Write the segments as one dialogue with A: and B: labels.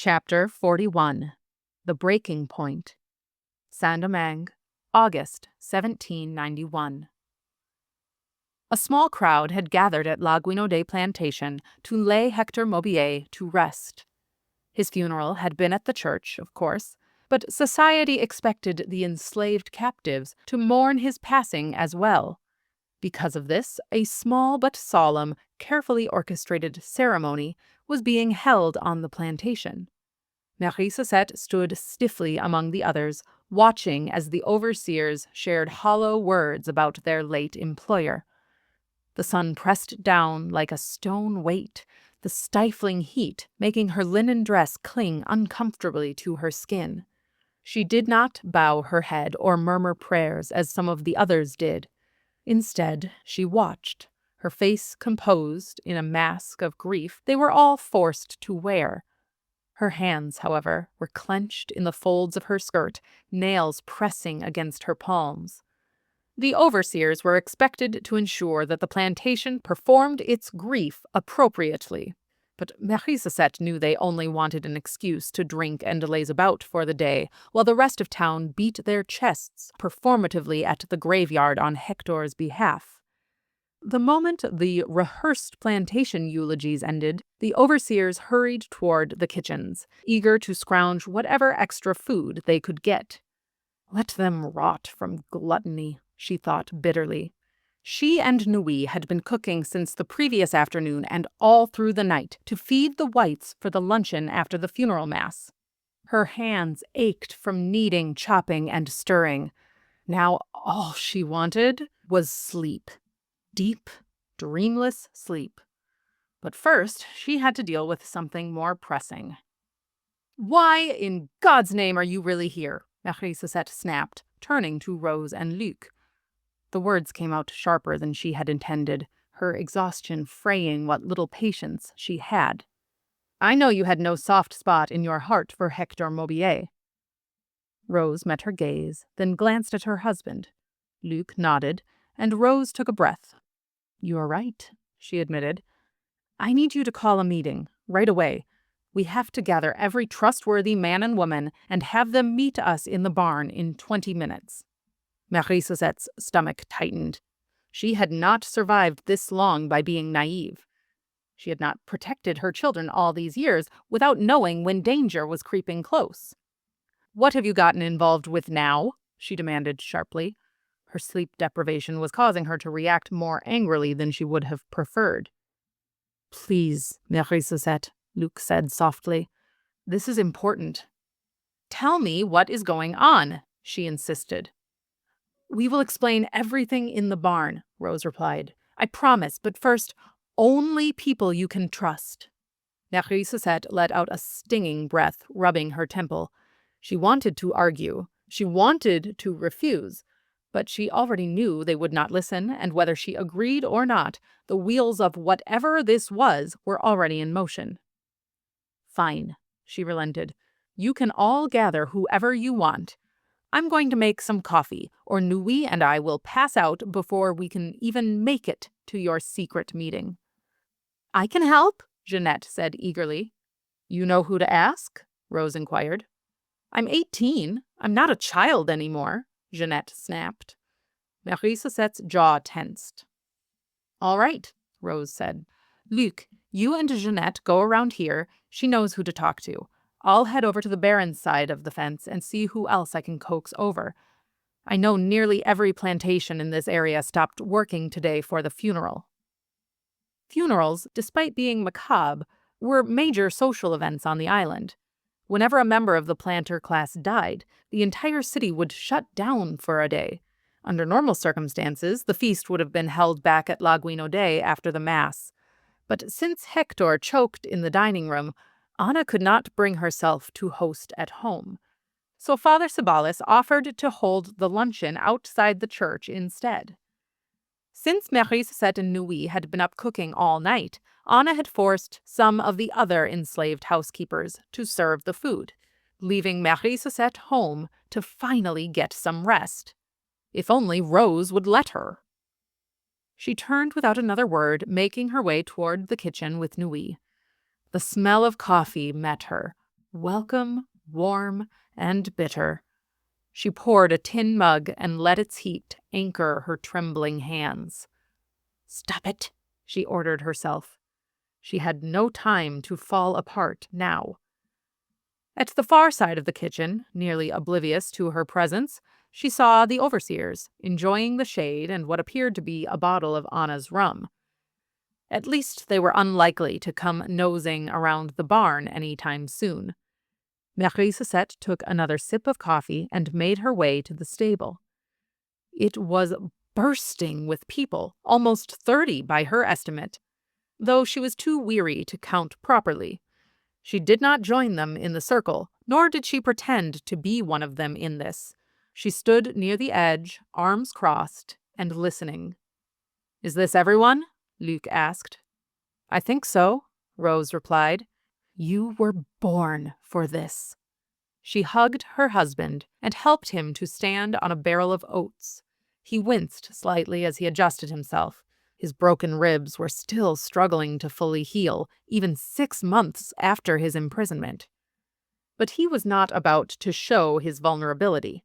A: Chapter 41. The Breaking Point. Saint-Domingue, August 1791. A small crowd had gathered at La Guinaudet plantation to lay Hector Maubier to rest. His funeral had been at the church, of course, but society expected the enslaved captives to mourn his passing as well. Because of this, a small but solemn, carefully orchestrated ceremony was being held on the plantation. Marie Cosette stood stiffly among the others, watching as the overseers shared hollow words about their late employer. The sun pressed down like a stone weight, the stifling heat making her linen dress cling uncomfortably to her skin. She did not bow her head or murmur prayers as some of the others did. Instead, she watched, her face composed in a mask of grief they were all forced to wear. Her hands, however, were clenched in the folds of her skirt, nails pressing against her palms. The overseers were expected to ensure that the plantation performed its grief appropriately. But Marie Cosette knew they only wanted an excuse to drink and laze about for the day, while the rest of town beat their chests performatively at the graveyard on Hector's behalf. The moment the rehearsed plantation eulogies ended, the overseers hurried toward the kitchens, eager to scrounge whatever extra food they could get. Let them rot from gluttony, she thought bitterly. She and Nui had been cooking since the previous afternoon and all through the night to feed the whites for the luncheon after the funeral mass. Her hands ached from kneading, chopping, and stirring. Now all she wanted was sleep. Deep, dreamless sleep. But first, she had to deal with something more pressing. "Why, in God's name, are you really here?" Marie Cosette snapped, turning to Rose and Luc. The words came out sharper than she had intended, her exhaustion fraying what little patience she had. "I know you had no soft spot in your heart for Hector Maubier." Rose met her gaze, then glanced at her husband. Luc nodded, and Rose took a breath. "You're right," she admitted. "I need you to call a meeting, right away. We have to gather every trustworthy man and woman and have them meet us in the barn in 20 minutes. Marie Cosette's stomach tightened. She had not survived this long by being naive. She had not protected her children all these years without knowing when danger was creeping close. "What have you gotten involved with now?" she demanded sharply. Her sleep deprivation was causing her to react more angrily than she would have preferred. "Please, Marie Cosette," Luc said softly. "This is important." "Tell me what is going on," she insisted. "We will explain everything in the barn," Rose replied. "I promise, but first, only people you can trust." Marie Cosette let out a stinging breath, rubbing her temple. She wanted to argue. She wanted to refuse. But she already knew they would not listen, and whether she agreed or not, the wheels of whatever this was were already in motion. "Fine," she relented. "You can all gather whoever you want. I'm going to make some coffee, or Nui and I will pass out before we can even make it to your secret meeting." "I can help," Jeanette said eagerly. "You know who to ask?" Rose inquired. "I'm 18. I'm not a child anymore," Jeanette snapped. Marie Cosette's jaw tensed. "All right," Rose said. "Luc, you and Jeanette go around here. She knows who to talk to. I'll head over to the Baron's side of the fence and see who else I can coax over. I know nearly every plantation in this area stopped working today for the funeral." Funerals, despite being macabre, were major social events on the island. Whenever a member of the planter class died, the entire city would shut down for a day. Under normal circumstances, the feast would have been held back at La Guinaudet after the mass. But since Hector choked in the dining room, Anna could not bring herself to host at home. So Father Ceballos offered to hold the luncheon outside the church instead. Since Marie Cosette and Nui had been up cooking all night, Anna had forced some of the other enslaved housekeepers to serve the food, leaving Marie Cosette home to finally get some rest. If only Rose would let her. She turned without another word, making her way toward the kitchen with Nui. The smell of coffee met her, welcome, warm, and bitter. She poured a tin mug and let its heat anchor her trembling hands. "Stop it," she ordered herself. She had no time to fall apart now. At the far side of the kitchen, nearly oblivious to her presence, she saw the overseers, enjoying the shade and what appeared to be a bottle of Anna's rum. At least they were unlikely to come nosing around the barn any time soon. Marie Cosette took another sip of coffee and made her way to the stable. It was bursting with people, almost 30 by her estimate, though she was too weary to count properly. She did not join them in the circle, nor did she pretend to be one of them in this. She stood near the edge, arms crossed, and listening. "Is this everyone?" Luc asked. "I think so," Rose replied. "You were born for this." She hugged her husband and helped him to stand on a barrel of oats. He winced slightly as he adjusted himself. His broken ribs were still struggling to fully heal, even 6 months after his imprisonment. But he was not about to show his vulnerability.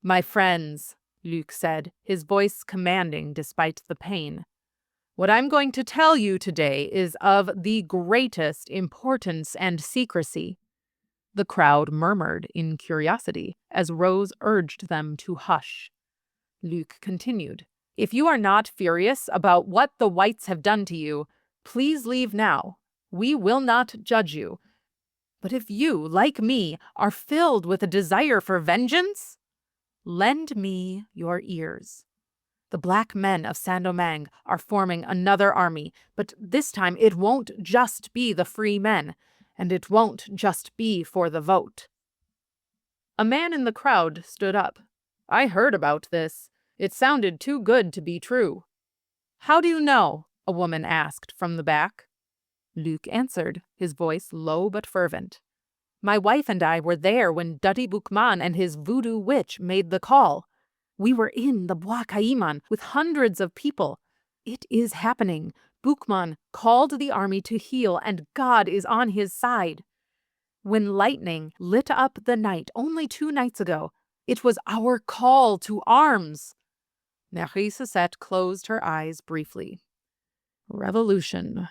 A: "My friends," Luc said, his voice commanding despite the pain, "what I'm going to tell you today is of the greatest importance and secrecy." The crowd murmured in curiosity as Rose urged them to hush. Luc continued, "If you are not furious about what the whites have done to you, please leave now. We will not judge you. But if you, like me, are filled with a desire for vengeance, lend me your ears. The black men of Saint-Domingue are forming another army, but this time it won't just be the free men, and it won't just be for the vote." A man in the crowd stood up. "I heard about this. It sounded too good to be true." "How do you know?" a woman asked from the back. Luc answered, his voice low but fervent. "My wife and I were there when Dutty Boukman and his voodoo witch made the call. We were in the Bois Caïman with hundreds of people. It is happening. Boukman called the army to heal, and God is on his side. When lightning lit up the night only 2 nights ago, it was our call to arms." Marie Cosette closed her eyes briefly. Revolution.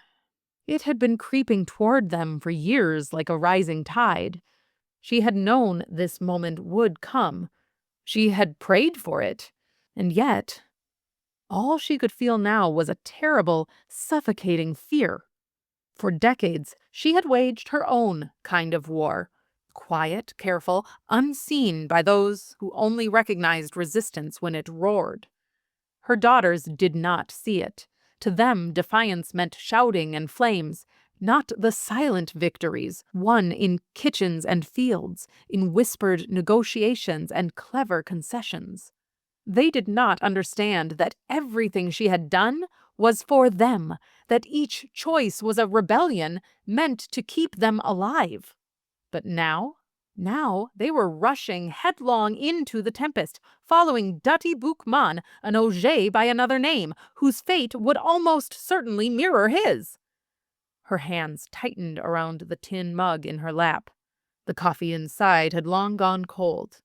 A: It had been creeping toward them for years like a rising tide. She had known this moment would come. She had prayed for it. And yet, all she could feel now was a terrible, suffocating fear. For decades, she had waged her own kind of war. Quiet, careful, unseen by those who only recognized resistance when it roared. Her daughters did not see it. To them, defiance meant shouting and flames, not the silent victories won in kitchens and fields, in whispered negotiations and clever concessions. They did not understand that everything she had done was for them, that each choice was a rebellion meant to keep them alive. But now they were rushing headlong into the tempest, following Dutty Boukman, an Auger by another name, whose fate would almost certainly mirror his. Her hands tightened around the tin mug in her lap. The coffee inside had long gone cold.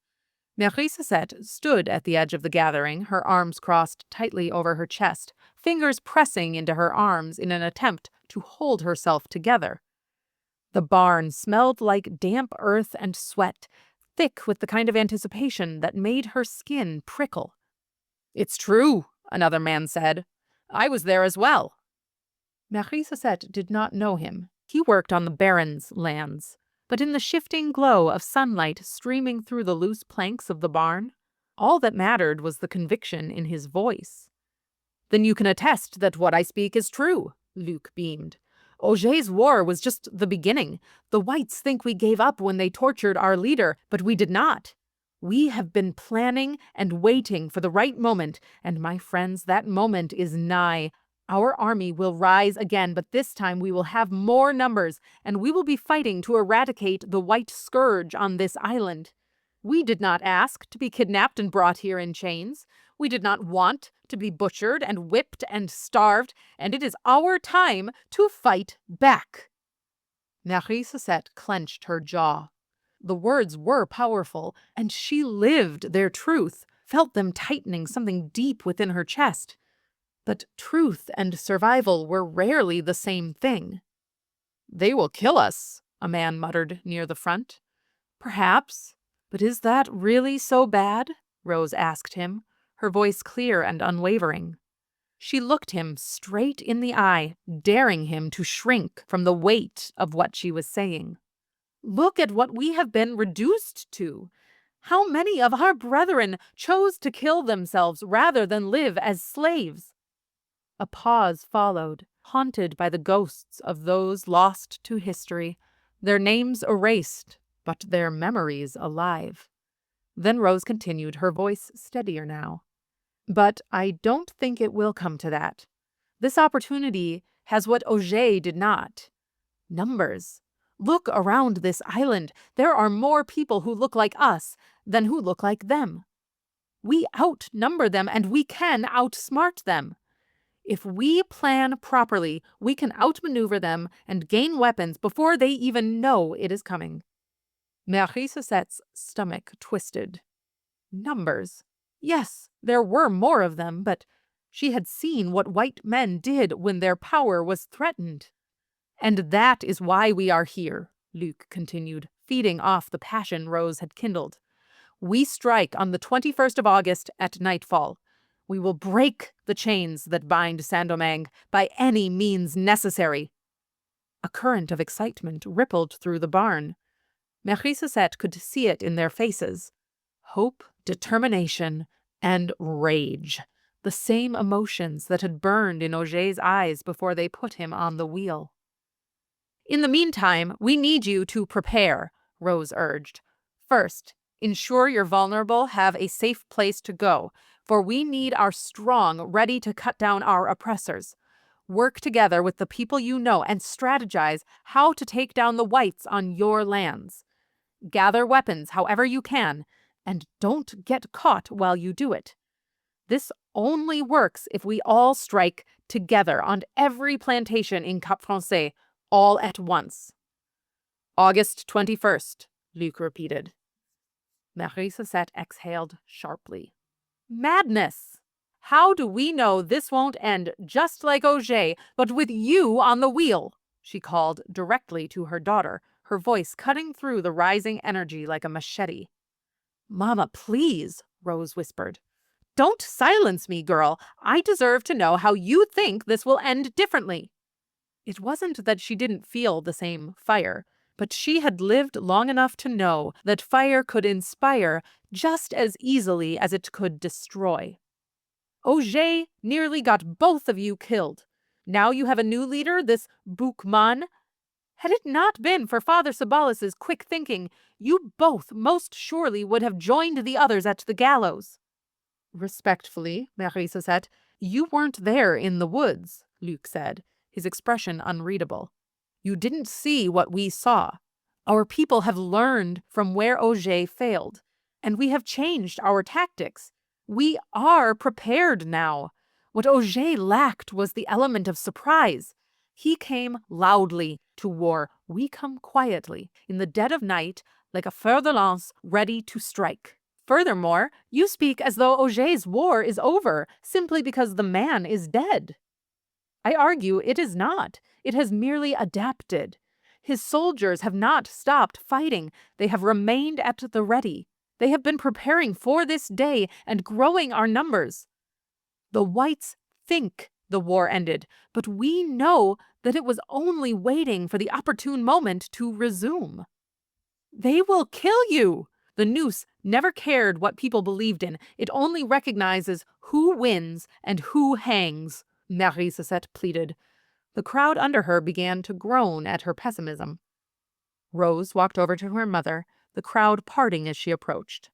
A: Marie Cosette stood at the edge of the gathering, her arms crossed tightly over her chest, fingers pressing into her arms in an attempt to hold herself together. The barn smelled like damp earth and sweat, thick with the kind of anticipation that made her skin prickle. "It's true," another man said. "I was there as well." Marie Cosette did not know him. He worked on the Baron's lands. But in the shifting glow of sunlight streaming through the loose planks of the barn, all that mattered was the conviction in his voice. "Then you can attest that what I speak is true," Luc beamed. "Auger's war was just the beginning. The whites think we gave up when they tortured our leader, but we did not. We have been planning and waiting for the right moment, and my friends, that moment is nigh. Our army will rise again, but this time we will have more numbers, and we will be fighting to eradicate the white scourge on this island. We did not ask to be kidnapped and brought here in chains. We did not want to be butchered and whipped and starved, and it is our time to fight back." Marie Sosette clenched her jaw. The words were powerful, and she lived their truth, felt them tightening something deep within her chest. But truth and survival were rarely the same thing. "They will kill us," a man muttered near the front. "Perhaps. But is that really so bad?" Rose asked him, her voice clear and unwavering. She looked him straight in the eye, daring him to shrink from the weight of what she was saying. "Look at what we have been reduced to. How many of our brethren chose to kill themselves rather than live as slaves?" A pause followed, haunted by the ghosts of those lost to history, their names erased, but their memories alive. Then Rose continued, her voice steadier now. "But I don't think it will come to that. This opportunity has what Auger did not: numbers. Look around this island. There are more people who look like us than who look like them. We outnumber them, and we can outsmart them. If we plan properly, we can outmaneuver them and gain weapons before they even know it is coming." Marie Sosette's stomach twisted. Numbers. Yes, there were more of them, but she had seen what white men did when their power was threatened. "And that is why we are here," Luc continued, feeding off the passion Rose had kindled. "We strike on the 21st of August at nightfall. We will break the chains that bind Saint-Domingue by any means necessary." A current of excitement rippled through the barn. Marie Sosette could see it in their faces. Hope, determination, and rage. The same emotions that had burned in Auger's eyes before they put him on the wheel. "In the meantime, we need you to prepare," Rose urged. "First, ensure your vulnerable have a safe place to go, for we need our strong ready to cut down our oppressors. Work together with the people you know and strategize how to take down the whites on your lands. Gather weapons however you can, and don't get caught while you do it. This only works if we all strike together on every plantation in Cap Français, all at once." "August 21st, Luc repeated. Marie Sosette exhaled sharply. "Madness! How do we know this won't end just like Auger, but with you on the wheel?" she called directly to her daughter, her voice cutting through the rising energy like a machete. "Mama, please," Rose whispered. "Don't silence me, girl. I deserve to know how you think this will end differently." It wasn't that she didn't feel the same fire, but she had lived long enough to know that fire could inspire just as easily as it could destroy. "Auger nearly got both of you killed. Now you have a new leader, this Boukman. Had it not been for Father Sabalas's quick thinking, you both most surely would have joined the others at the gallows." "Respectfully, Marie Sosette, you weren't there in the woods," Luc said, his expression unreadable. "You didn't see what we saw. Our people have learned from where Auger failed, and we have changed our tactics. We are prepared now. What Auger lacked was the element of surprise. He came loudly to war. We come quietly, in the dead of night, like a fer de lance ready to strike. Furthermore, you speak as though Auger's war is over simply because the man is dead. I argue it is not. It has merely adapted. His soldiers have not stopped fighting. They have remained at the ready. They have been preparing for this day and growing our numbers. The whites think the war ended, but we know that it was only waiting for the opportune moment to resume. They will kill you. The noose never cared what people believed in. It only recognizes who wins and who hangs, Marie Sosette pleaded. The crowd under her began to groan at her pessimism. Rose walked over to her mother, the crowd parting as she approached.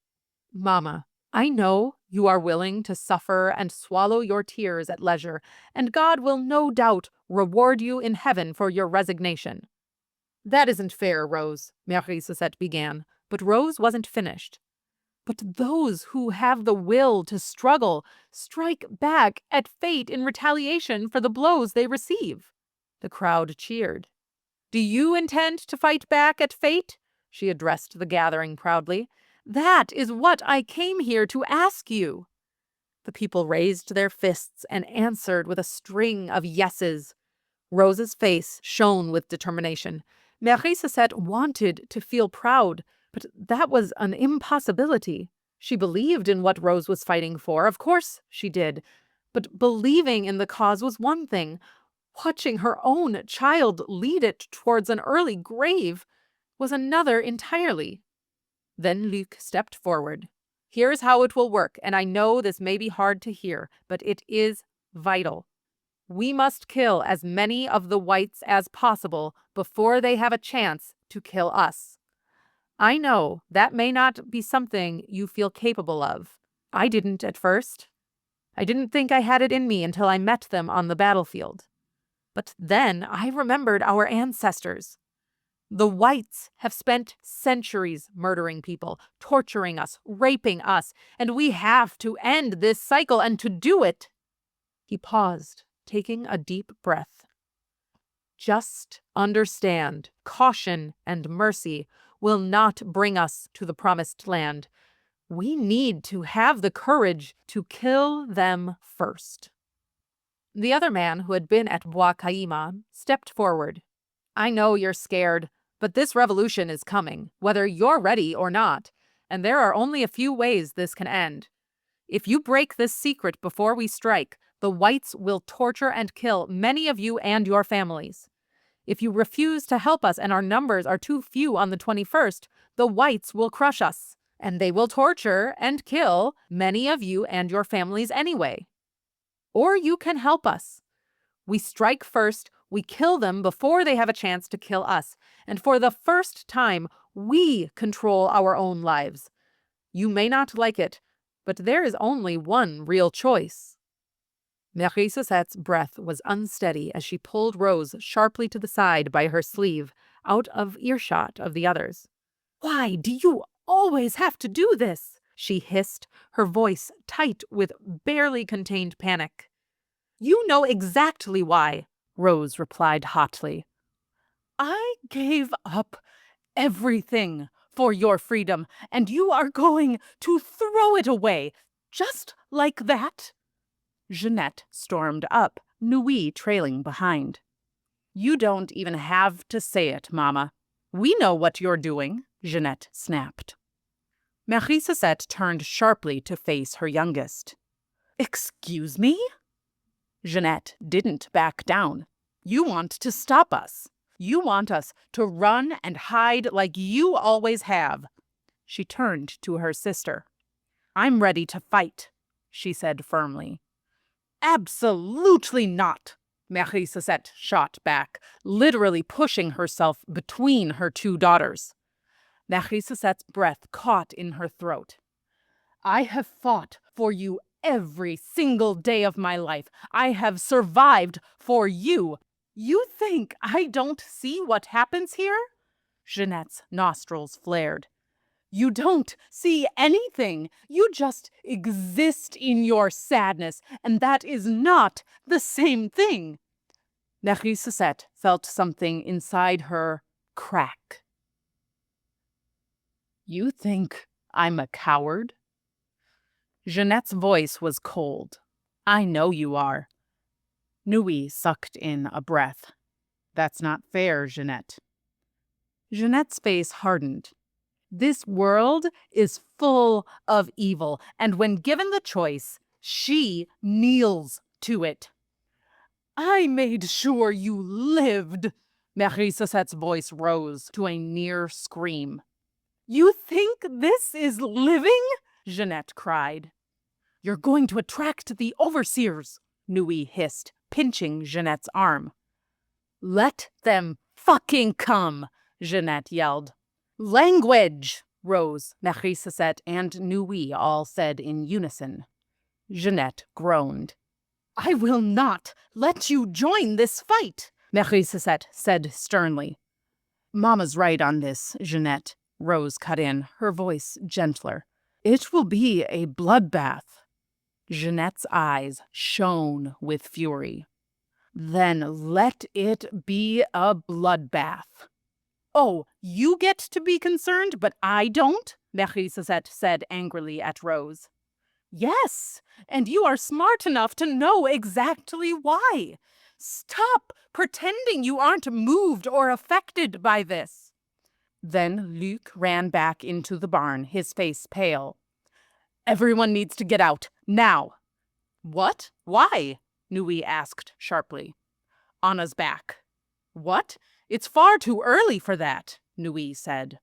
A: "Mama, I know you are willing to suffer and swallow your tears at leisure, and God will no doubt reward you in heaven for your resignation." "That isn't fair, Rose," Marie Sosette began, but Rose wasn't finished. "But those who have the will to struggle strike back at fate in retaliation for the blows they receive." The crowd cheered. Do you intend to fight back at fate? She addressed the gathering proudly. That is what I came here to ask you. The people raised their fists and answered with a string of yeses. Rose's face shone with determination. Marie Cesette wanted to feel proud, but that was an impossibility. She believed in what Rose was fighting for, of course she did. But believing in the cause was one thing. Watching her own child lead it towards an early grave was another entirely. Then Luc stepped forward. Here's how it will work, and I know this may be hard to hear, but it is vital. We must kill as many of the whites as possible before they have a chance to kill us. I know that may not be something you feel capable of. I didn't at first. I didn't think I had it in me until I met them on the battlefield. But then I remembered our ancestors. The whites have spent centuries murdering people, torturing us, raping us, and we have to end this cycle, and to do it. He paused, taking a deep breath. Just understand, caution and mercy will not bring us to the promised land. We need to have the courage to kill them first. The other man, who had been at Bois Caïma, stepped forward. I know you're scared, but this revolution is coming, whether you're ready or not, and there are only a few ways this can end. If you break this secret before we strike, the whites will torture and kill many of you and your families. If you refuse to help us and our numbers are too few on the 21st, the whites will crush us, and they will torture and kill many of you and your families anyway. Or you can help us. We strike first, we kill them before they have a chance to kill us, and for the first time, we control our own lives. You may not like it, but there is only one real choice. Marie Cecette's breath was unsteady as she pulled Rose sharply to the side by her sleeve, out of earshot of the others. Why do you always have to do this? She hissed, her voice tight with barely contained panic. You know exactly why, Rose replied hotly. I gave up everything for your freedom, and you are going to throw it away, just like that? Jeanette stormed up, Nui trailing behind. You don't even have to say it, Mama. We know what you're doing, Jeanette snapped. Marie Cesette turned sharply to face her youngest. Excuse me? Jeanette didn't back down. You want to stop us. You want us to run and hide like you always have. She turned to her sister. I'm ready to fight, she said firmly. Absolutely not, Marie Cesette shot back, literally pushing herself between her two daughters. Marie Cecette's breath caught in her throat. I have fought for you every single day of my life. I have survived for you. You think I don't see what happens here? Jeanette's nostrils flared. You don't see anything. You just exist in your sadness, and that is not the same thing. Marie Cesette felt something inside her crack. You think I'm a coward? Jeanette's voice was cold. I know you are. Nui sucked in a breath. That's not fair, Jeanette. Jeanette's face hardened. This world is full of evil, and when given the choice, she kneels to it. I made sure you lived. Marie Cecette's voice rose to a near scream. You think this is living? Jeanette cried. You're going to attract the overseers, Nui hissed, pinching Jeanette's arm. Let them fucking come, Jeanette yelled. Language, Rose, Marie Cesette, and Nui all said in unison. Jeanette groaned. I will not let you join this fight, Marie Cesette said sternly. Mama's right on this, Jeanette, Rose cut in, her voice gentler. It will be a bloodbath. Jeanette's eyes shone with fury. Then let it be a bloodbath. Oh, you get to be concerned, but I don't? Marie-Suzette said angrily at Rose. Yes, and you are smart enough to know exactly why. Stop pretending you aren't moved or affected by this. Then Luc ran back into the barn, his face pale. Everyone needs to get out, now. What? Why? Nui asked sharply. Anna's back. What? It's far too early for that, Nui said.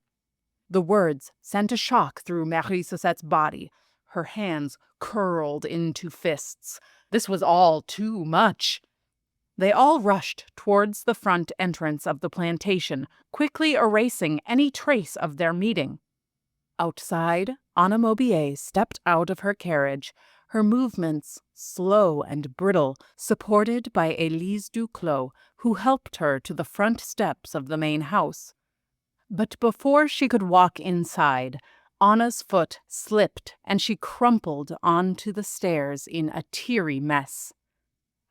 A: The words sent a shock through Marie-Suzette's body. Her hands curled into fists. This was all too much. They all rushed towards the front entrance of the plantation, quickly erasing any trace of their meeting. Outside, Anna Maubier stepped out of her carriage, her movements slow and brittle, supported by Élise Duclos, who helped her to the front steps of the main house. But before she could walk inside, Anna's foot slipped and she crumpled onto the stairs in a teary mess.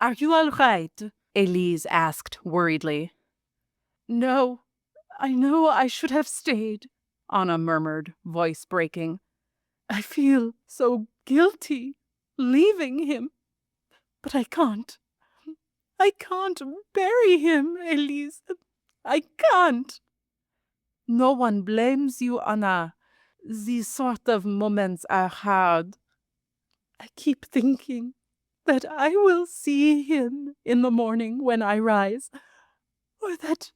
A: Are you all right? Élise asked worriedly. No, I know I should have stayed, Anna murmured, voice breaking. I feel so guilty leaving him, but I can't. I can't bury him, Élise. I can't. No one blames you, Anna. These sort of moments are hard. I keep thinking that I will see him in the morning when I rise, or that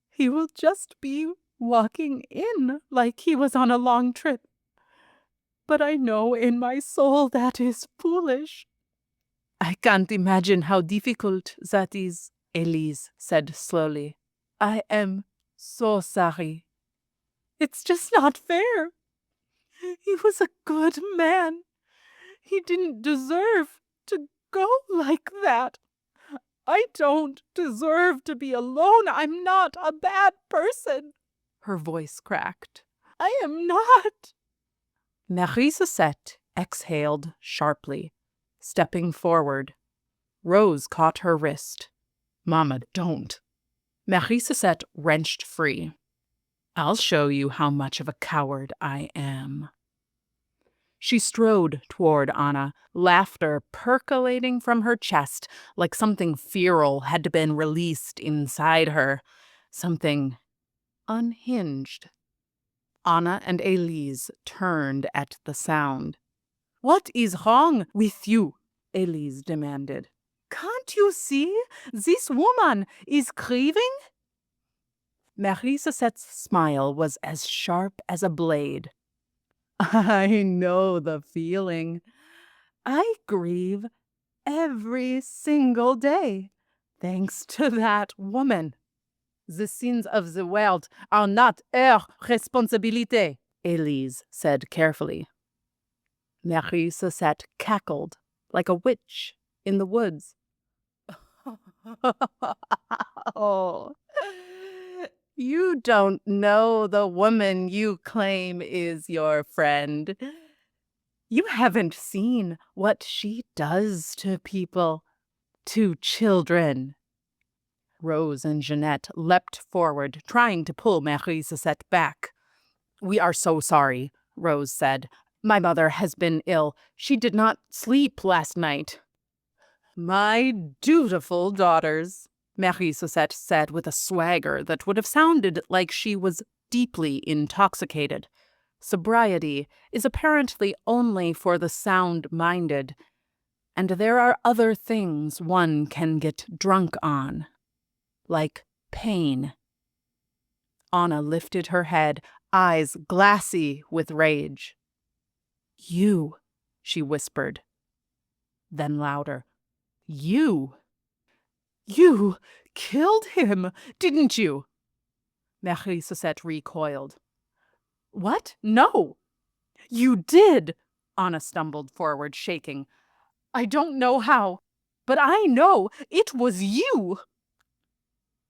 A: he will just be walking in like he was on a long trip. But I know in my soul that is foolish. I can't imagine how difficult that is, Élise said slowly. I am so sorry. It's just not fair. He was a good man. He didn't deserve to go like that. I don't deserve to be alone. I'm not a bad person. Her voice cracked. I am not. Marie-Suzette exhaled sharply, stepping forward. Rose caught her wrist. Mama, don't. Marie-Suzette wrenched free. I'll show you how much of a coward I am. She strode toward Anna, laughter percolating from her chest like something feral had been released inside her, something unhinged. Anna and Élise turned at the sound. What is wrong with you? Élise demanded. Can't you see? This woman is grieving? Marie-Suzette's smile was as sharp as a blade. I know the feeling. I grieve every single day, thanks to that woman. The sins of the world are not her responsibility, Élise said carefully. Marie-Suzette cackled like a witch in the woods. Oh, you don't know the woman you claim is your friend. You haven't seen what she does to people, to children. Rose and Jeanette leapt forward, trying to pull Marie-Suzette back. We are so sorry, Rose said. My mother has been ill. She did not sleep last night. My dutiful daughters, Marie-Suzette said with a swagger that would have sounded like she was deeply intoxicated. Sobriety is apparently only for the sound-minded, and there are other things one can get drunk on, like pain. Anna lifted her head, eyes glassy with rage. You, she whispered. Then louder. You killed him, didn't you? Marie-Suzette recoiled. What? No. You did, Anna stumbled forward, shaking. I don't know how, but I know it was you.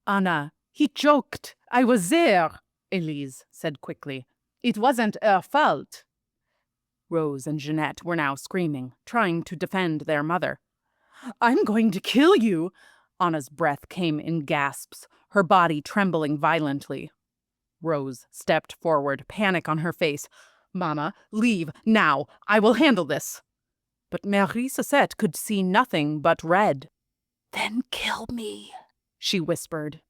A: Anna, he choked. I was there, Élise said quickly. It wasn't her fault. Rose and Jeanette were now screaming, trying to defend their mother. I'm going to kill you. Anna's breath came in gasps, her body trembling violently. Rose stepped forward, panic on her face. "Mama, leave, now. I will handle this." But Marie Sosette could see nothing but red. "Then kill me," she whispered.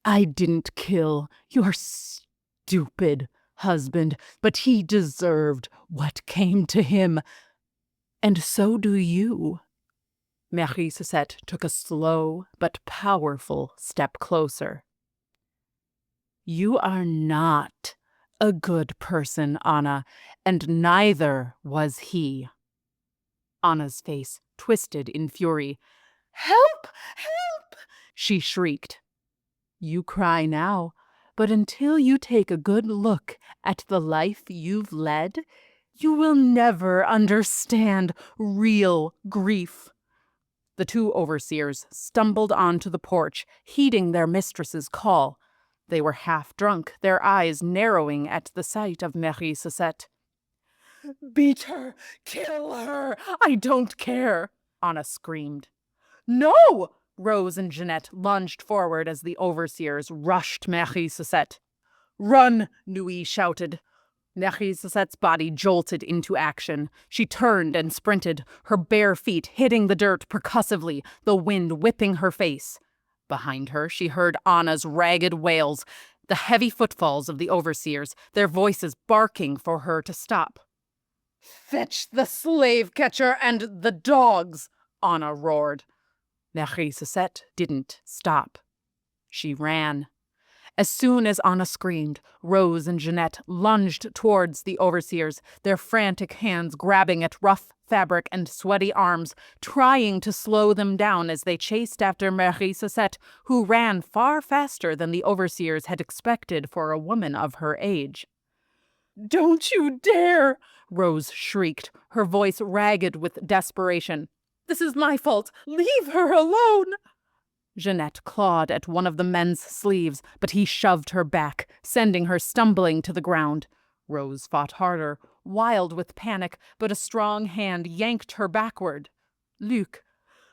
A: "I didn't kill your stupid husband, but he deserved what came to him. And so do you." Marie Sosette took a slow but powerful step closer. "You are not a good person, Anna, and neither was he." Anna's face twisted in fury. "Help! Help!" she shrieked. "You cry now, but until you take a good look at the life you've led, you will never understand real grief." The two overseers stumbled onto the porch, heeding their mistress's call. They were half drunk, their eyes narrowing at the sight of Marie Sosette. "Beat her! Kill her! I don't care!" Anna screamed. "No!" Rose and Jeanette lunged forward as the overseers rushed Marie Sosette. "Run!" Nui shouted. Marie Sosette's body jolted into action. She turned and sprinted, her bare feet hitting the dirt percussively, the wind whipping her face. Behind her, she heard Anna's ragged wails, the heavy footfalls of the overseers, their voices barking for her to stop. "Fetch the slave catcher and the dogs!" Anna roared. Marie Sosette didn't stop. She ran. As soon as Anna screamed, Rose and Jeanette lunged towards the overseers, their frantic hands grabbing at rough fabric and sweaty arms, trying to slow them down as they chased after Marie Sosette, who ran far faster than the overseers had expected for a woman of her age. "Don't you dare!" Rose shrieked, her voice ragged with desperation. "This is my fault. Leave her alone!" Jeanette clawed at one of the men's sleeves, but he shoved her back, sending her stumbling to the ground. Rose fought harder, wild with panic, but a strong hand yanked her backward. "Luc,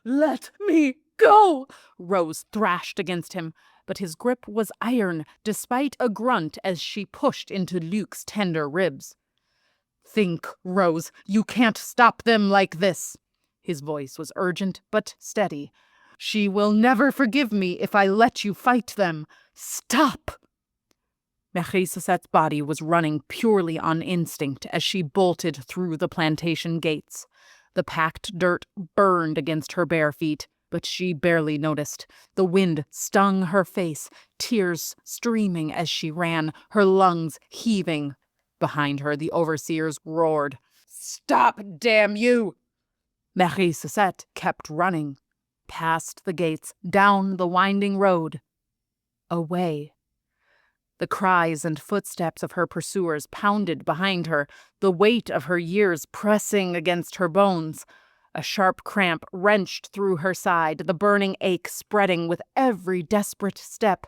A: let me go!" Rose thrashed against him, but his grip was iron, despite a grunt as she pushed into Luc's tender ribs. "Think, Rose, you can't stop them like this." His voice was urgent but steady. "She will never forgive me if I let you fight them. Stop!" Marie Sosette's body was running purely on instinct as she bolted through the plantation gates. The packed dirt burned against her bare feet, but she barely noticed. The wind stung her face, tears streaming as she ran, her lungs heaving. Behind her, the overseers roared, "Stop, damn you!" Marie Sosette kept running. Past the gates, down the winding road, away. The cries and footsteps of her pursuers pounded behind her, the weight of her years pressing against her bones. A sharp cramp wrenched through her side, the burning ache spreading with every desperate step.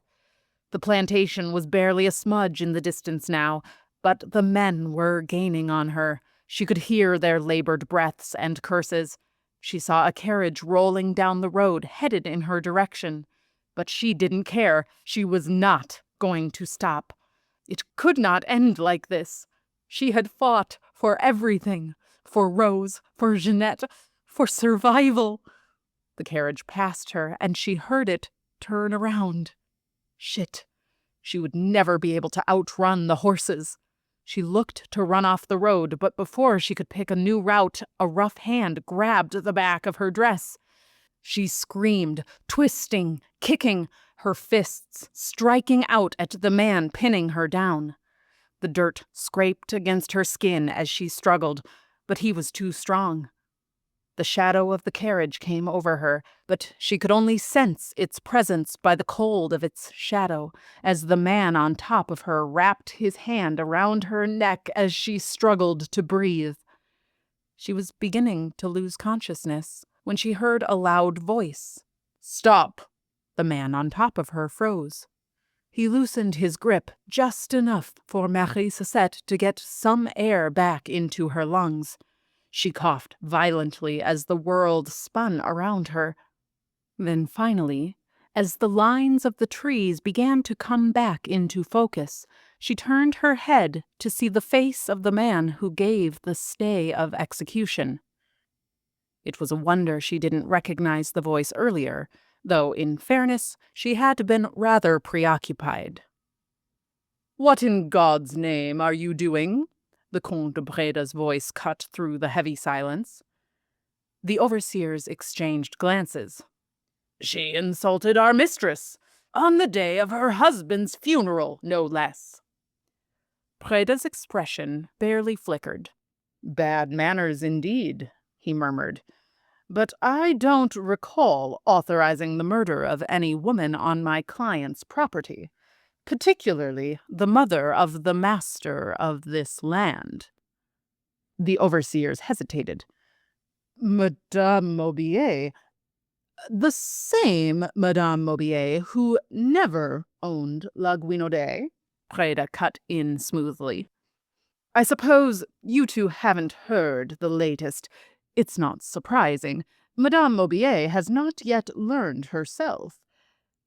A: The plantation was barely a smudge in the distance now, but the men were gaining on her. She could hear their labored breaths and curses. She saw a carriage rolling down the road, headed in her direction. But she didn't care. She was not going to stop. It could not end like this. She had fought for everything. For Rose, for Jeanette, for survival. The carriage passed her, and she heard it turn around. Shit. She would never be able to outrun the horses. She looked to run off the road, but before she could pick a new route, a rough hand grabbed the back of her dress. She screamed, twisting, kicking, her fists striking out at the man pinning her down. The dirt scraped against her skin as she struggled, but he was too strong. The shadow of the carriage came over her, but she could only sense its presence by the cold of its shadow, as the man on top of her wrapped his hand around her neck as she struggled to breathe. She was beginning to lose consciousness when she heard a loud voice. "Stop!" The man on top of her froze. He loosened his grip just enough for Marie Sosette to get some air back into her lungs. She coughed violently as the world spun around her. Then finally, as the lines of the trees began to come back into focus, she turned her head to see the face of the man who gave the stay of execution. It was a wonder she didn't recognize the voice earlier, though, in fairness, she had been rather preoccupied. "What in God's name are you doing?" the Comte de Breda's voice cut through the heavy silence. The overseers exchanged glances. "She insulted our mistress, on the day of her husband's funeral, no less." Breda's expression barely flickered. "Bad manners indeed," he murmured. "But I don't recall authorizing the murder of any woman on my client's property, particularly the mother of the master of this land." The overseers hesitated. "Madame Maubier, the same Madame Maubier who never owned La Guinaudet," Preda cut in smoothly. "I suppose you two haven't heard the latest. It's not surprising. Madame Maubier has not yet learned herself.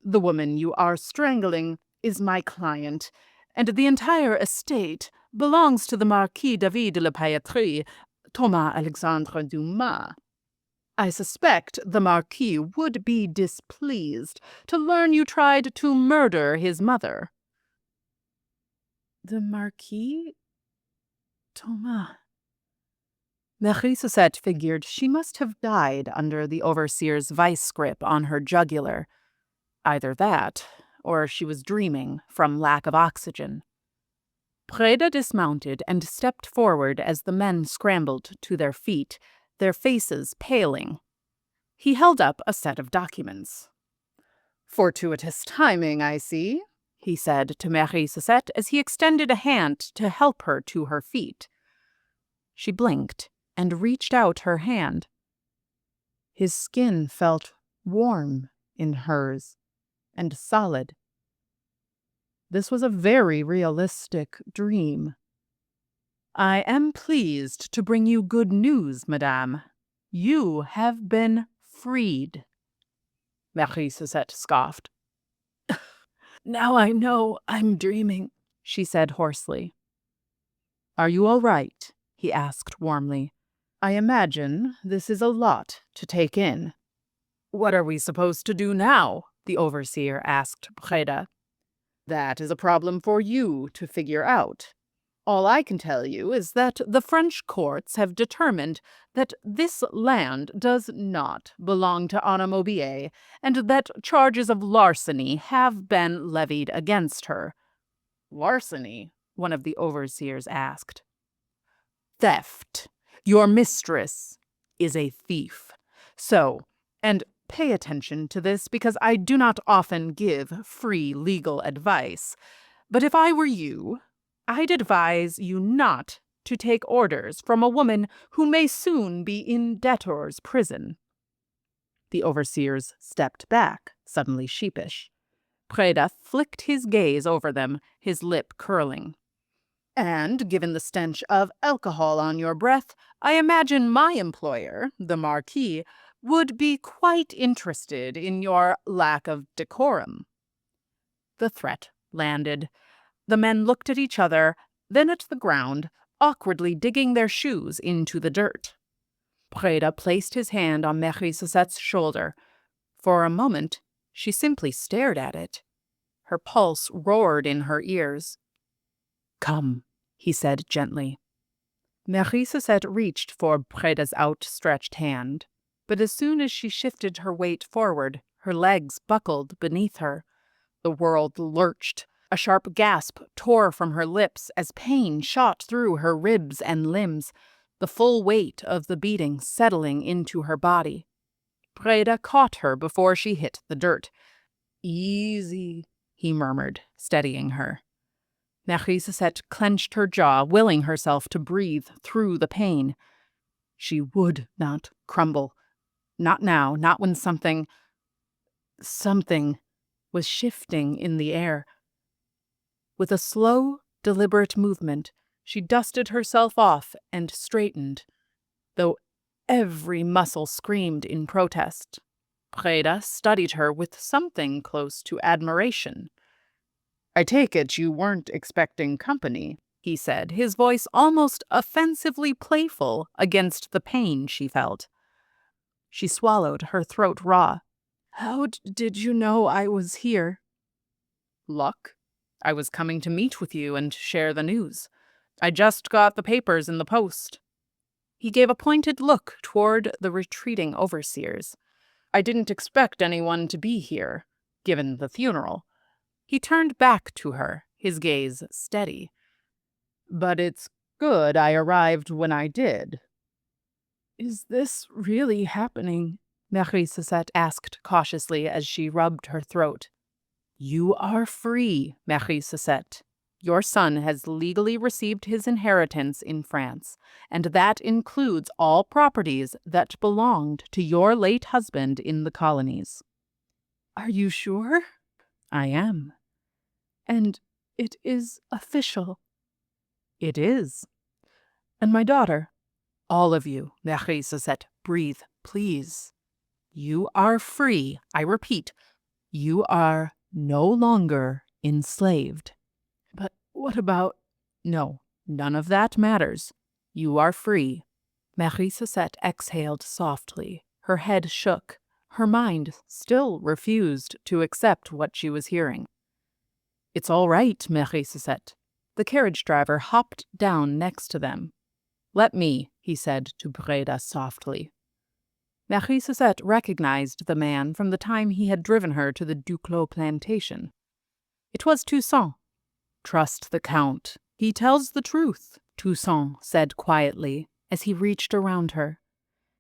A: The woman you are strangling is my client, and the entire estate belongs to the Marquis David de la Pailletterie, Thomas Alexandre Dumas. I suspect the Marquis would be displeased to learn you tried to murder his mother." "The Marquis? Thomas?" Marie Susette figured she must have died under the overseer's vice grip on her jugular. Either that, or she was dreaming from lack of oxygen. Preda dismounted and stepped forward as the men scrambled to their feet, their faces paling. He held up a set of documents. "Fortuitous timing, I see," he said to Marie Susette as he extended a hand to help her to her feet. She blinked and reached out her hand. His skin felt warm in hers and solid. This was a very realistic dream. "I am pleased to bring you good news, madame. You have been freed." Marie Susette scoffed. "Now I know I'm dreaming," she said hoarsely. "Are you all right?" he asked warmly. "I imagine this is a lot to take in." "What are we supposed to do now?" the overseer asked Breda. "That is a problem for you to figure out. All I can tell you is that the French courts have determined that this land does not belong to Anna Maubier, and that charges of larceny have been levied against her." "Larceny?" one of the overseers asked. "Theft. Your mistress is a thief. So, and pay attention to this because I do not often give free legal advice, but if I were you, I'd advise you not to take orders from a woman who may soon be in debtor's prison." The overseers stepped back, suddenly sheepish. Preda flicked his gaze over them, his lip curling. "And given the stench of alcohol on your breath, I imagine my employer, the Marquis, would be quite interested in your lack of decorum." The threat landed. The men looked at each other, then at the ground, awkwardly digging their shoes into the dirt. Breda placed his hand on Marie Susette's shoulder. For a moment, she simply stared at it. Her pulse roared in her ears. "Come," he said gently. Marie Susette reached for Breda's outstretched hand, but as soon as she shifted her weight forward, her legs buckled beneath her. The world lurched. A sharp gasp tore from her lips as pain shot through her ribs and limbs, the full weight of the beating settling into her body. Breda caught her before she hit the dirt. "Easy," he murmured, steadying her. Marie Susette clenched her jaw, willing herself to breathe through the pain. She would not crumble. Not now, not when something was shifting in the air. With a slow, deliberate movement, she dusted herself off and straightened, though every muscle screamed in protest. Breda studied her with something close to admiration. "I take it you weren't expecting company," he said, his voice almost offensively playful against the pain she felt. She swallowed, her throat raw. "How did you know I was here?" "Luck. I was coming to meet with you and share the news. I just got the papers in the post." He gave a pointed look toward the retreating overseers. "I didn't expect anyone to be here, given the funeral." He turned back to her, his gaze steady. "But it's good I arrived when I did." "Is this really happening?" Marie Suzette asked cautiously as she rubbed her throat. "You are free, Marie Suzette. Your son has legally received his inheritance in France, and that includes all properties that belonged to your late husband in the colonies." "Are you sure?" "I am." "And it is official?" "It is." "And my daughter?" "All of you, Marie Suzette, breathe, please. You are free, I repeat. You are no longer enslaved." "But what about—" "No, none of that matters. You are free." Marie Suzette exhaled softly. Her head shook. Her mind still refused to accept what she was hearing. "It's all right, Marie Suzette." The carriage driver hopped down next to them. "Let me," he said to Breda softly. Marie Suzette recognized the man from the time he had driven her to the Duclos plantation. It was Toussaint. "Trust the Count. He tells the truth," Toussaint said quietly as he reached around her.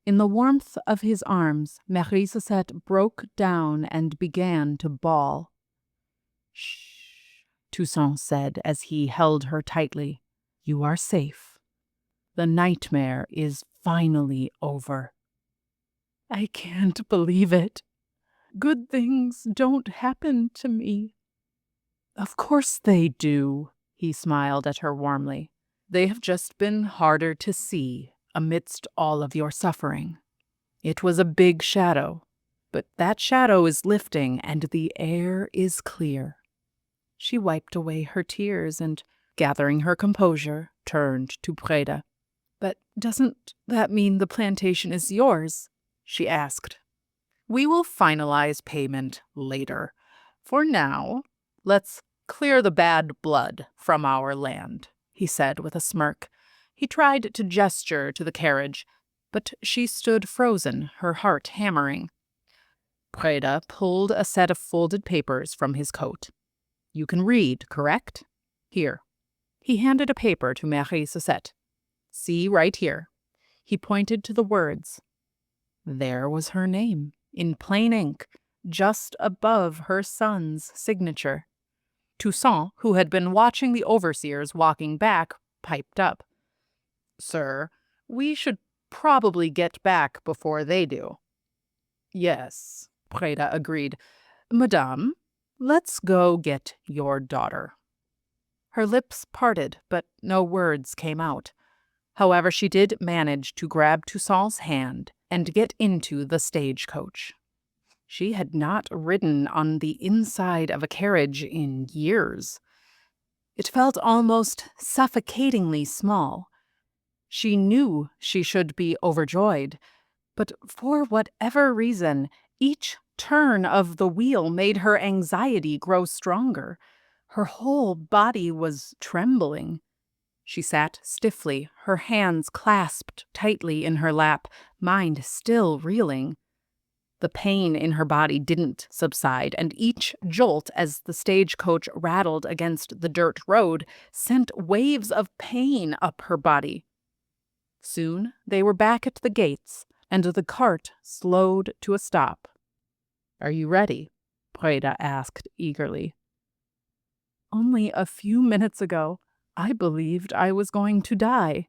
A: In the warmth of his arms, Marie Suzette broke down and began to bawl. "Shh," Toussaint said as he held her tightly. "You are safe. The nightmare is finally over." "I can't believe it. Good things don't happen to me." "Of course they do," he smiled at her warmly. "They have just been harder to see amidst all of your suffering. It was a big shadow, but that shadow is lifting and the air is clear." She wiped away her tears and, gathering her composure, turned to Breda. "But doesn't that mean the plantation is yours?" she asked. "We will finalize payment later. For now, let's clear the bad blood from our land," he said with a smirk. He tried to gesture to the carriage, but she stood frozen, her heart hammering. Breda pulled a set of folded papers from his coat. "You can read, correct? Here." He handed a paper to Marie Suzette. "See right here." He pointed to the words. There was her name, in plain ink, just above her son's signature. Toussaint, who had been watching the overseers walking back, piped up. "Sir, we should probably get back before they do." "Yes," Breda agreed. "Madame, let's go get your daughter." Her lips parted, but no words came out. However, she did manage to grab Toussaint's hand and get into the stagecoach. She had not ridden on the inside of a carriage in years. It felt almost suffocatingly small. She knew she should be overjoyed, but for whatever reason, each turn of the wheel made her anxiety grow stronger. Her whole body was trembling. She sat stiffly, her hands clasped tightly in her lap, mind still reeling. The pain in her body didn't subside, and each jolt as the stagecoach rattled against the dirt road sent waves of pain up her body. Soon they were back at the gates, and the cart slowed to a stop. "Are you ready?" Breda asked eagerly. "Only a few minutes ago, I believed I was going to die.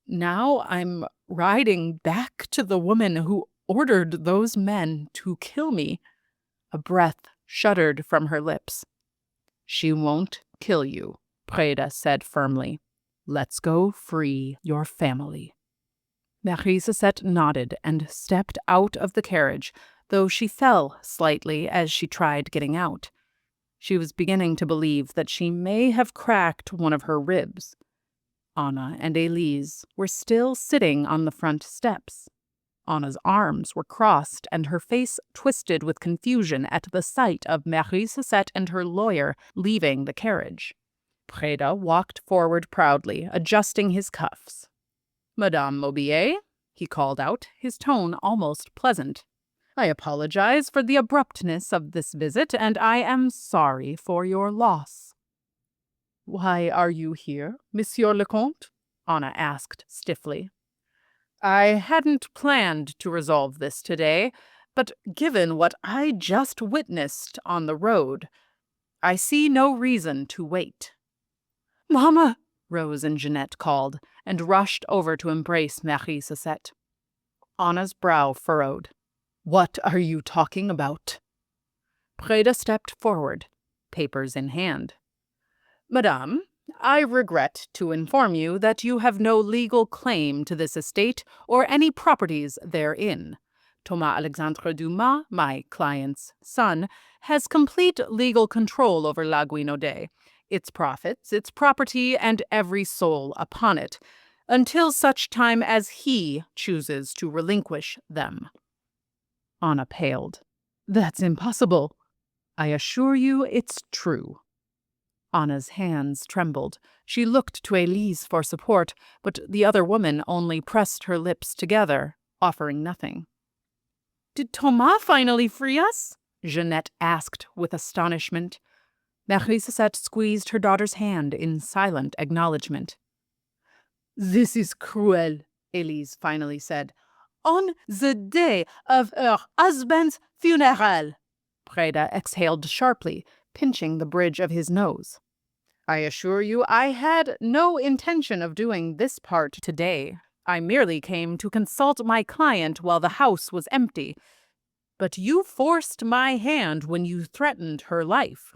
A: Now I'm riding back to the woman who ordered those men to kill me." A breath shuddered from her lips. "She won't kill you," Breda said firmly. "Let's go free your family." Marie Suzette nodded and stepped out of the carriage, though she fell slightly as she tried getting out. She was beginning to believe that she may have cracked one of her ribs. Anna and Elise were still sitting on the front steps. Anna's arms were crossed and her face twisted with confusion at the sight of Marie Suzette and her lawyer leaving the carriage. Preda walked forward proudly, adjusting his cuffs. "Madame Maubier," he called out, his tone almost pleasant. "I apologize for the abruptness of this visit, and I am sorry for your loss." "Why are you here, Monsieur le Comte?" Anna asked stiffly. "I hadn't planned to resolve this today, but given what I just witnessed on the road, I see no reason to wait." "Mama!" Rose and Jeanette called, and rushed over to embrace Marie Suzette. Anna's brow furrowed. "What are you talking about?" Preda stepped forward, papers in hand. "Madame, I regret to inform you that you have no legal claim to this estate or any properties therein. Thomas Alexandre Dumas, my client's son, has complete legal control over La Guinaudet, its profits, its property, and every soul upon it, until such time as he chooses to relinquish them." Anna paled. "That's impossible." "I assure you it's true." Anna's hands trembled. She looked to Elise for support, but the other woman only pressed her lips together, offering nothing. "Did Thomas finally free us?" Jeanette asked with astonishment. Marie Suzette squeezed her daughter's hand in silent acknowledgement. "This is cruel," Elise finally said. "On the day of her husband's funeral." Preda exhaled sharply, pinching the bridge of his nose. "I assure you I had no intention of doing this part today. I merely came to consult my client while the house was empty. But you forced my hand when you threatened her life."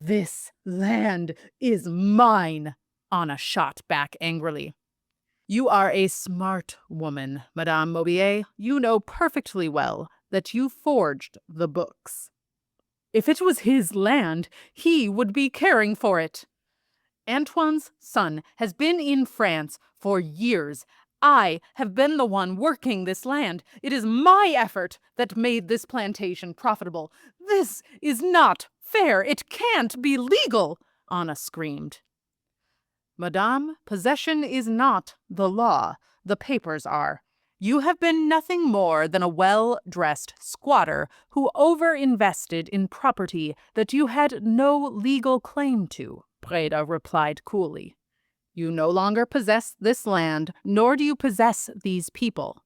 A: "This land is mine," Anna shot back angrily. "You are a smart woman, Madame Maubier. You know perfectly well that you forged the books." "If it was his land, he would be caring for it." "Antoine's son has been in France for years. I have been the one working this land. It is my effort that made this plantation profitable. This is not fair. It can't be legal," Anna screamed. "Madame, possession is not the law. The papers are. You have been nothing more than a well-dressed squatter who over-invested in property that you had no legal claim to," Preda replied coolly. "You no longer possess this land, nor do you possess these people."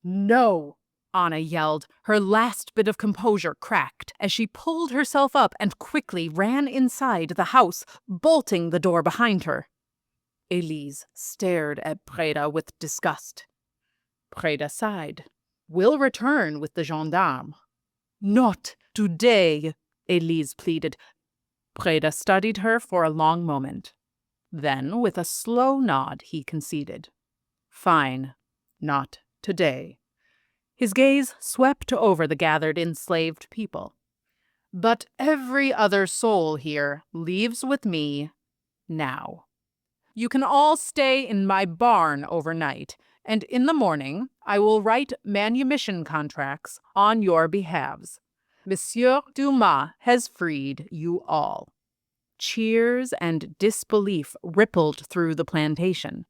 A: "No!" Anna yelled, her last bit of composure cracked as she pulled herself up and quickly ran inside the house, bolting the door behind her. Elise stared at Preda with disgust. Preda sighed. "We'll return with the gendarme." "Not today," Elise pleaded. Preda studied her for a long moment. Then, with a slow nod, he conceded. "Fine. Not today." His gaze swept over the gathered enslaved people. "But every other soul here leaves with me now. You can all stay in my barn overnight, and in the morning I will write manumission contracts on your behalves. Monsieur Dumas has freed you all." Cheers and disbelief rippled through the plantation.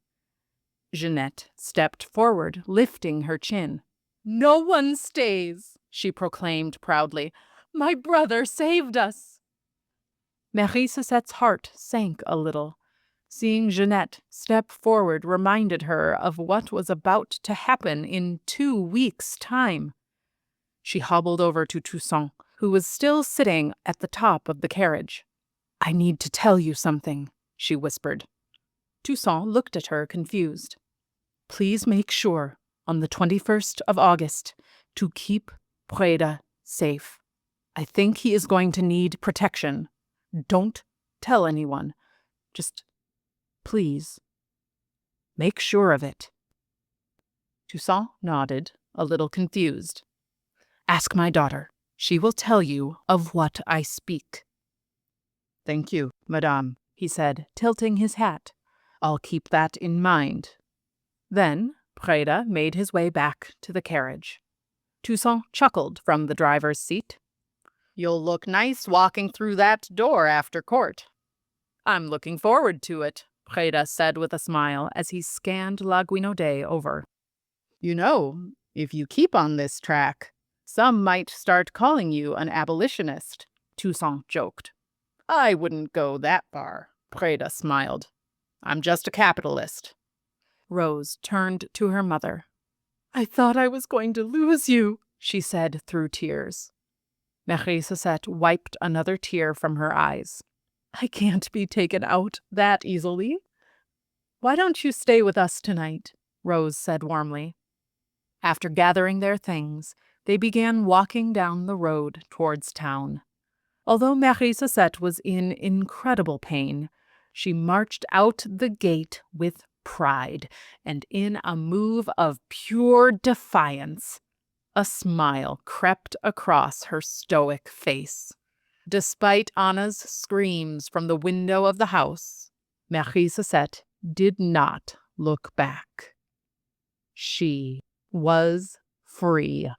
A: Jeanette stepped forward, lifting her chin. "No one stays," she proclaimed proudly. "My brother saved us." Marie Suzette's heart sank a little. Seeing Jeanette step forward reminded her of what was about to happen in 2 weeks' time. She hobbled over to Toussaint, who was still sitting at the top of the carriage. "I need to tell you something," she whispered. Toussaint looked at her, confused. "Please make sure, on the 21st of August, to keep Preda safe. I think he is going to need protection. Don't tell anyone. Just, please, make sure of it." Toussaint nodded, a little confused. Ask my daughter. She will tell you of what I speak. Thank you, madame, he said, tilting his hat. I'll keep that in mind. Then Preda made his way back to the carriage. Toussaint chuckled from the driver's seat. You'll look nice walking through that door after court. I'm looking forward to it, Preda said with a smile as he scanned La Guinaudet over. You know, if you keep on this track, some might start calling you an abolitionist, Toussaint joked. I wouldn't go that far, Preda smiled. I'm just a capitalist. Rose turned to her mother. I thought I was going to lose you, she said through tears. Marie Sosette wiped another tear from her eyes. I can't be taken out that easily. Why don't you stay with us tonight? Rose said warmly. After gathering their things, they began walking down the road towards town. Although Marie Sosette was in incredible pain, she marched out the gate with pride, and in a move of pure defiance, a smile crept across her stoic face. Despite Anna's screams from the window of the house, Marie Sosette did not look back. She was free.